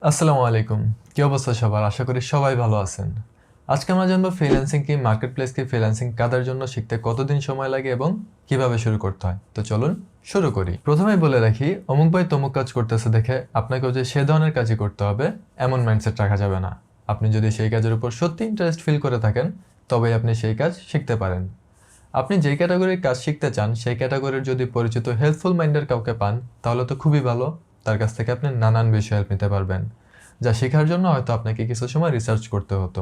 আসসালামু আলাইকুম। কি অবস্থা সবার? আশা করি সবাই ভালো আছেন। আজকে আমরা জানবো ফ্রিল্যান্সিং কি, মার্কেটপ্লেস কি, ফ্রিল্যান্সিং কাদের জন্য শিখতে কতদিন সময় লাগে এবং কিভাবে শুরু করতে হয়। তো চলুন শুরু করি। প্রথমেই বলে রাখি, অমুক ভাই তমুক কাজ করতেছে দেখে আপনাকেও যে সে ধরনের কাজই করতে হবে এমন মাইন্ডসেট রাখা যাবে না। আপনি যদি সেই কাজের উপর সত্যি ইন্টারেস্ট ফিল করে থাকেন তবেই আপনি সেই কাজ শিখতে পারেন। আপনি যেই ক্যাটাগরির কাজ শিখতে চান সেই ক্যাটাগরির যদি পরিচিত হেল্পফুল মাইন্ডের কাউকে পান তাহলে তো খুবই ভালো। তার কাছ থেকে আপনি নানান বিষয় হেল্প নিতে পারবেন, যা শেখার জন্য হয়তো আপনাকে কিছু সময় রিসার্চ করতে হতো।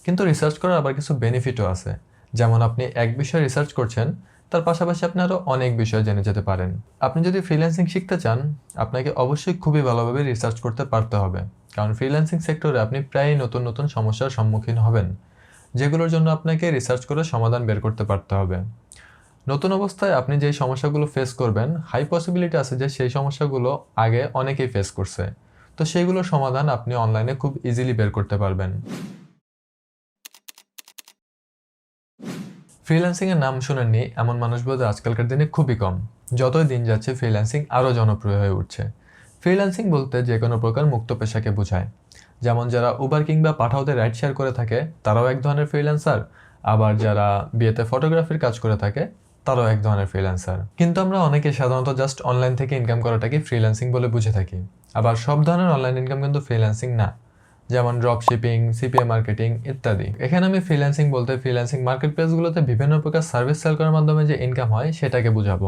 কিন্তু রিসার্চ করার আবার কিছু বেনিফিটও আছে। যেমন আপনি এক বিষয়ে রিসার্চ করছেন, তার পাশাপাশি আপনি আরও অনেক বিষয় জেনে যেতে পারেন। আপনি যদি ফ্রিল্যান্সিং শিখতে চান আপনাকে অবশ্যই খুবই ভালোভাবে রিসার্চ করতে পারতে হবে, কারণ ফ্রিল্যান্সিং সেক্টরে আপনি প্রায়ই নতুন নতুন সমস্যার সম্মুখীন হবেন, যেগুলোর জন্য আপনাকে রিসার্চ করে সমাধান বের করতে পারতে হবে। নতুন অবস্থায় আপনি যেই সমস্যাগুলো ফেস করবেন, হাই পসিবিলিটি আছে যে সেই সমস্যাগুলো আগে অনেকেই ফেস করছে। তো সেইগুলোর সমাধান আপনি অনলাইনে খুব ইজিলি বের করতে পারবেন। ফ্রিল্যান্সিংয়ের নাম শুনেননি এমন মানুষ বোধহয় আজকালকার দিনে খুবই কম। যতই দিন যাচ্ছে ফ্রিল্যান্সিং আরও জনপ্রিয় হয়ে উঠছে। ফ্রিল্যান্সিং বলতে যে কোনো প্রকার মুক্ত পেশাকে বোঝায়। যেমন যারা উবার কিংবা পাঠাওতে রাইড শেয়ার করে থাকে তারাও এক ধরনের ফ্রিল্যান্সার, আবার যারা বিয়েতে ফটোগ্রাফির কাজ করে থাকে তারাও এক ধরনের ফ্রিল্যান্সার। কিন্তু আমরা অনেকে সাধারণত জাস্ট অনলাইন থেকে ইনকাম করাটাকে ফ্রিল্যান্সিং বলে বুঝে থাকি। আবার সব ধরনের অনলাইন ইনকাম কিন্তু ফ্রিল্যান্সিং না, যেমন ড্রপ শিপিং, সিপিএ মার্কেটিং ইত্যাদি। এখানে আমি ফ্রিল্যান্সিং বলতে ফ্রিল্যান্সিং মার্কেট প্লেসগুলোতে বিভিন্ন প্রকার সার্ভিস সেল করার মাধ্যমে যে ইনকাম হয় সেটাকে বুঝাবো।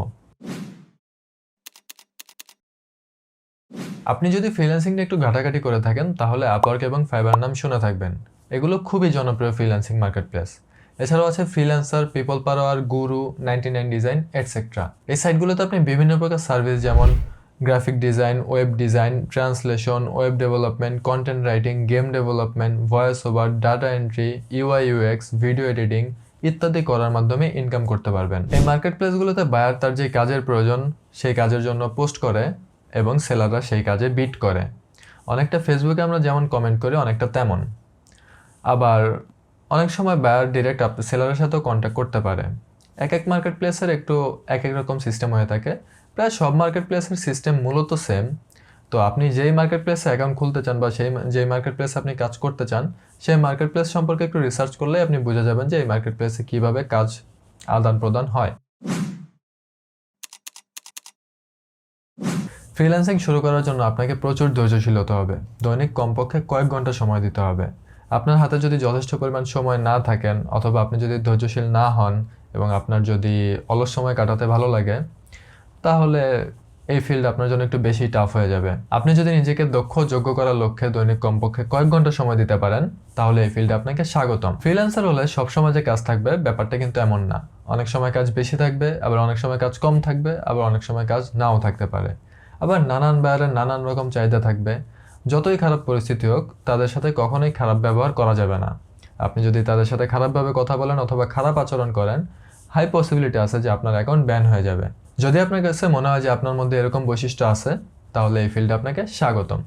আপনি যদি ফ্রিল্যান্সিং নিয়ে একটু ঘাটাঘাটি করে থাকেন তাহলে আপওয়ার্ক এবং ফাইবার নাম শুনে থাকবেন। এগুলো খুবই জনপ্রিয় ফ্রিল্যান্সিং মার্কেট প্লেস। এছাড়াও আছে ফ্রিল্যান্সার, পিপল পাওয়ার, গুরু, 99 ডিজাইন এটসেট্রা। এই সাইটগুলোতে আপনি বিভিন্ন প্রকার সার্ভিস যেমন graphic design, web design, translation, web development, content writing, game development, voice over, data entry, UI UX, video editing ইত্যাদি করার মাধ্যমে ইনকাম করতে পারবেন। এই মার্কেট প্লেসগুলোতে বায়ার তার যে কাজের প্রয়োজন সেই কাজের জন্য পোস্ট করে এবং সেলাররা সেই কাজে বিট করে। অনেকটা ফেসবুকে আমরা যেমন কমেন্ট করি অনেকটা তেমন। আবার অনেক সময় বায়ার ডিরেক্ট সেলারের সাথেও কন্ট্যাক্ট করতে পারে। এক এক মার্কেট প্লেসের একটু এক এক রকম সিস্টেম হয়ে থাকে। প্রায় সব মার্কেট প্লেসের সিস্টেম মূলত সেম। তো আপনি যেই মার্কেট প্লেসে অ্যাকাউন্ট খুলতে চান বা যেই মার্কেট প্লেসে আপনি কাজ করতে চান সেই মার্কেট প্লেস সম্পর্কে একটু রিসার্চ করলেই আপনি বুঝে যাবেন যে এই মার্কেট প্লেসে কীভাবে কাজ আদান প্রদান হয়। ফ্রিল্যান্সিং শুরু করার জন্য আপনাকে প্রচুর ধৈর্যশীল হতে হবে। দৈনিক কমপক্ষে কয়েক ঘন্টা সময় দিতে হবে। আপনার হাতে যদি যথেষ্ট পরিমাণ সময় না থাকেন অথবা আপনি যদি ধৈর্যশীল না হন এবং আপনার যদি অলস সময় কাটাতে ভালো লাগে তাহলে এই ফিল্ড আপনার জন্য একটু বেশি টাফ হয়ে যাবে। আপনি যদি নিজেকে দক্ষ যোগ্য করার লক্ষ্যে দৈনিক কমপক্ষে কয়েক ঘন্টা সময় দিতে পারেন তাহলে এই ফিল্ডে আপনাকে স্বাগতম। ফ্রিল্যান্সার হলে সবসময় যে কাজ থাকবে ব্যাপারটা কিন্তু এমন না। অনেক সময় কাজ বেশি থাকবে, আবার অনেক সময় কাজ কম থাকবে, আবার অনেক সময় কাজ নাও থাকতে পারে। আবার নানান বায়ারের নানান রকম চাহিদা থাকবে। যতই খারাপ পরিস্থিতি হোক তাদের সাথে কখনোই খারাপ ব্যবহার করা যাবে না। আপনি যদি তাদের সাথে খারাপভাবে কথা বলেন অথবা খারাপ আচরণ করেন হাই পসিবিলিটি আছে যে আপনার অ্যাকাউন্ট ব্যান হয়ে যাবে। যদি আপনার কাছে মনে হয় যে আপনার মধ্যে এরকম বৈশিষ্ট্য আছে তাহলে এই ফিল্ডে আপনাকে স্বাগতম।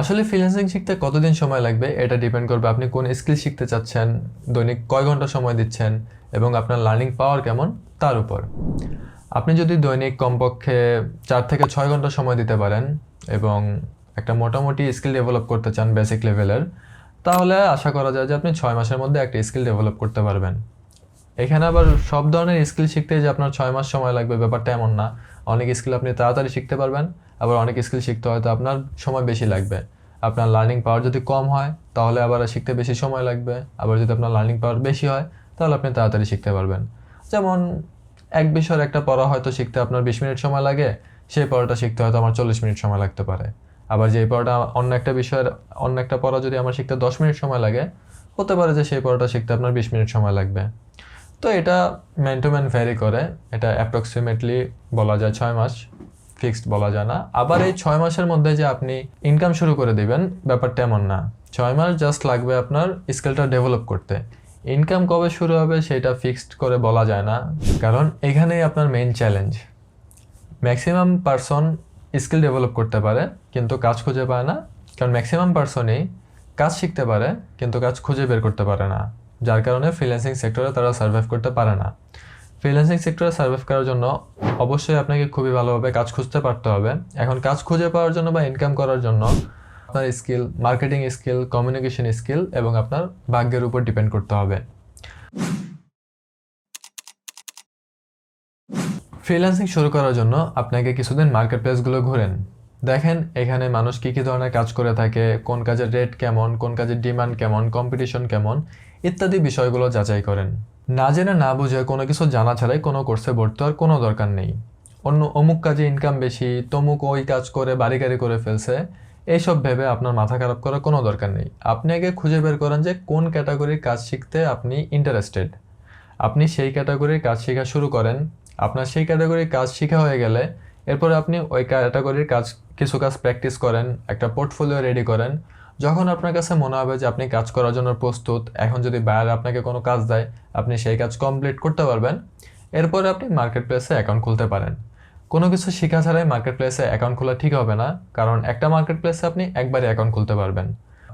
আসলে ফ্রিল্যান্সিং শিখতে কতদিন সময় লাগবে এটা ডিপেন্ড করবে আপনি কোন স্কিল শিখতে চাচ্ছেন, দৈনিক কয় ঘন্টা সময় দিচ্ছেন এবং আপনার লার্নিং পাওয়ার কেমন তার উপর। আপনি যদি দৈনিক কমপক্ষে 4 থেকে 6 ঘন্টা সময় দিতে পারেন এবং একটা মোটামুটি স্কিল ডেভেলপ করতে চান বেসিক লেভেলের, তাহলে আশা করা যায় যে আপনি 6 মাসের মধ্যে একটা স্কিল ডেভেলপ করতে পারবেন। এখানে আবার সব ধরনের স্কিল শিখতে যে আপনার 6 মাস সময় লাগবে ব্যাপারটা এমন না। অনেক স্কিল আপনি তাড়াতাড়ি শিখতে পারবেন, আবার অনেক স্কিল শিখতে হয়তো আপনার সময় বেশি লাগবে। আপনার লার্নিং পাওয়ার যদি কম হয় তাহলে আবার শিখতে বেশি সময় লাগবে, আবার যদি আপনার লার্নিং পাওয়ার বেশি হয় তাহলে আপনি তাড়াতাড়ি শিখতে পারবেন। যেমন এক বিষয়ের একটা পড়া হয়তো শিখতে আপনার 20 মিনিট সময় লাগে, সেই পড়াটা শিখতে হয়তো আমার 40 মিনিট সময় লাগতে পারে। আবার যেই পড়াটা অন্য একটা বিষয়ের অন্য একটা পড়া যদি আমার শিখতে 10 মিনিট সময় লাগে, হতে পারে যে সেই পড়াটা শিখতে আপনার 20 মিনিট সময় লাগবে। তো এটা ম্যান টু ম্যান ভ্যারি করে। এটা অ্যাপ্রক্সিমেটলি বলা যায় 6 মাস, ফিক্সড বলা যায় না। আবার এই 6 মাসের মধ্যে যে আপনি ইনকাম শুরু করে দিবেন ব্যাপারটা এমন না। 6 মাস জাস্ট লাগবে আপনার স্কিলটা ডেভেলপ করতে। ইনকাম কবে শুরু হবে সেটা ফিক্সড করে বলা যায় না, কারণ এখানেই আপনার main challenge. Maximum person skill develop করতে পারে কিন্তু কাজ খুঁজে পায় না, কারণ ম্যাক্সিমাম পারসনই কাজ শিখতে পারে কিন্তু কাজ খুঁজে বের করতে পারে না, যার কারণে ফ্রিল্যান্সিং সেক্টরে তারা সার্ভাইভ করতে পারে না। ফ্রিল্যান্সিং সেক্টরে সার্ভাইভ করার জন্য অবশ্যই আপনাকে খুবই ভালোভাবে কাজ খুঁজতে পারতে হবে। এখন কাজ খুঁজে পাওয়ার জন্য বা ইনকাম করার জন্য আপনার skill, marketing skill, communication skill এবং আপনার ভাগ্যের উপর ডিপেন্ড করতে হবে। ফ্রিল্যান্সিং শুরু করার জন্য আপনাকে কিছুদিন মার্কেট প্লেসগুলো ঘুরেন, দেখেন এখানে মানুষ কী কী ধরনের কাজ করে থাকে, কোন কাজের রেট কেমন, কোন কাজের ডিমান্ড কেমন, কম্পিটিশন কেমন ইত্যাদি বিষয়গুলো যাচাই করেন। না জেনে না বুঝে কোনো কিছু জানা ছাড়াই কোনো কোর্সে ভর্তি হওয়ার কোনো দরকার নেই। অমুক কাজে ইনকাম বেশি, তমুক ওই কাজ করে বাড়ি গাড়ি করে ফেলছে, এইসব ভেবে আপনার মাথা খারাপ করার কোনো দরকার নেই। আপনি আগে খুঁজে বের করেন যে কোন ক্যাটাগরির কাজ শিখতে আপনি ইন্টারেস্টেড। আপনি সেই ক্যাটাগরির কাজ শেখা শুরু করেন। আপনার সেই ক্যাটাগরির কাজ শেখা হয়ে গেলে এরপরে আপনি ওই ক্যাটাগরির কিছু কাজ প্র্যাকটিস করেন, একটা পোর্টফোলিও রেডি করেন। যখন আপনার কাছে মনে হবে যে আপনি কাজ করার জন্য প্রস্তুত, এখন যদি বায়ার আপনাকে কোনো কাজ দেয় আপনি সেই কাজ কমপ্লিট করতে পারবেন, এরপরে আপনি মার্কেট প্লেসে অ্যাকাউন্ট খুলতে পারেন। কোনো কিছু শেখা ছাড়াই মার্কেট প্লেসে অ্যাকাউন্ট খোলা ঠিক হবে না, কারণ একটা মার্কেট প্লেসে আপনি একবারই অ্যাকাউন্ট খুলতে পারবেন।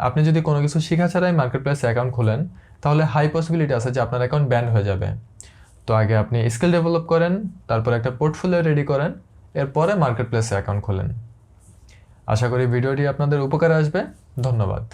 আপনি যদি কোনো কিছু শেখা ছাড়াই মার্কেট প্লেসে অ্যাকাউন্ট খোলেন তাহলে হাই পসিবিলিটি আছে যে আপনার অ্যাকাউন্ট ব্যান হয়ে যাবে। তো আগে আপনি স্কিল ডেভেলপ করেন, তারপর একটা পোর্টফোলিও রেডি করেন, এরপরে মার্কেট প্লেসে অ্যাকাউন্ট খোলেন। আশা করি ভিডিওটি আপনাদের উপকারে আসবে। ধন্যবাদ।